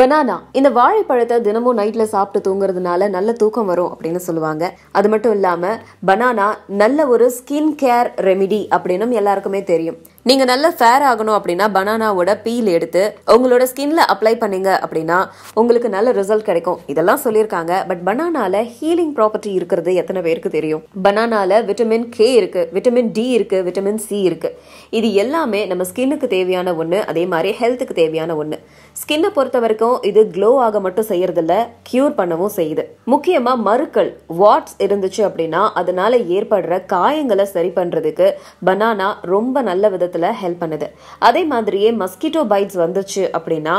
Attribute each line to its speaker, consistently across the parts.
Speaker 1: Banana இந்த வாழைப்பழத்தை தினமும் நைட்ல சாப்பிட்டு தூங்குறதுனால நல்ல தூக்கம் வரும் அப்படின்னு சொல்லுவாங்க. அது மட்டும் இல்லாம பனானா நல்ல ஒரு ஸ்கின் கேர் ரெமிடி அப்படின்னு எல்லாருக்குமே தெரியும். நீங்க நல்ல ஃபேர் ஆகணும் அப்படின்னா பனானாவோட பீல் எடுத்து உங்களோட ஸ்கின்ல அப்ளை பண்ணீங்க அப்படின்னா உங்களுக்கு நல்ல ரிசல்ட் கிடைக்கும் இதெல்லாம் சொல்லியிருக்காங்க. பட் பனானால ஹீலிங் ப்ராப்பர்ட்டி இருக்கிறது எத்தனை பேருக்கு தெரியும்? பனானால விட்டமின் கே இருக்கு, விட்டமின் டி இருக்கு, விட்டமின் சி இருக்கு. இது எல்லாமே நம்ம ஸ்கின்னுக்கு தேவையான ஒண்ணு, அதே மாதிரி ஹெல்த்துக்கு தேவையான ஒண்ணு. ஸ்கின்னை பொறுத்த வரைக்கும் இது க்ளோ ஆக மட்டும் செய்யறதில்ல, கியூர் பண்ணவும் செய்யுது. முக்கியமா மருக்கள் வாட்ஸ் இருந்துச்சு அப்படின்னா அதனால ஏற்படுற காயங்களை சரி பண்றதுக்கு பனானா ரொம்ப நல்ல விதத்துல ஹெல்ப் பண்ணுது. அதே மாதிரியே மஸ்கிட்டோ பைட்ஸ் வந்துச்சு அப்படின்னா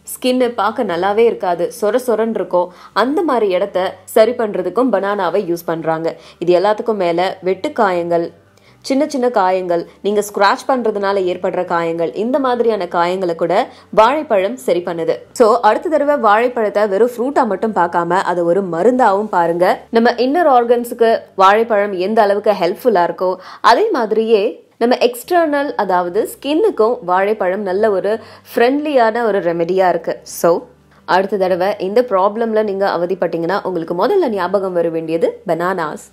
Speaker 1: ஸ்கின்னு பார்க்க நல்லாவே இருக்காது, சொர சொரன்னு இருக்கும். அந்த மாதிரி இடத்த சரி பண்றதுக்கும் பனானாவை யூஸ் பண்றாங்க. இது எல்லாத்துக்கும் மேல வெட்டு காயங்கள், சின்ன சின்ன காயங்கள், நீங்க ஸ்கிராச் பண்றதுனால ஏற்படுற காயங்கள், இந்த மாதிரியான காயங்களை கூட வாழைப்பழம் சரி பண்ணுது. சோ அடுத்த தடவை வாழைப்பழத்தை வெறும் ஃப்ரூட்டா மட்டும் பார்க்காம அதை ஒரு மருந்தாவும் பாருங்க. நம்ம இன்னர் ஆர்கன்ஸுக்கு வாழைப்பழம் எந்த அளவுக்கு ஹெல்ப்ஃபுல்லா இருக்கோ அதே மாதிரியே நம்ம எக்ஸ்டர்னல் அதாவது ஸ்கின்னுக்கும் வாழைப்பழம் நல்ல ஒரு ஃப்ரெண்ட்லியான ஒரு ரெமெடியா இருக்கு. ஸோ அடுத்த தடவை இந்த ப்ராப்ளம்ல நீங்க அவதிப்பட்டீங்கன்னா உங்களுக்கு முதல்ல ஞாபகம் வர வேண்டியது பனானாஸ்.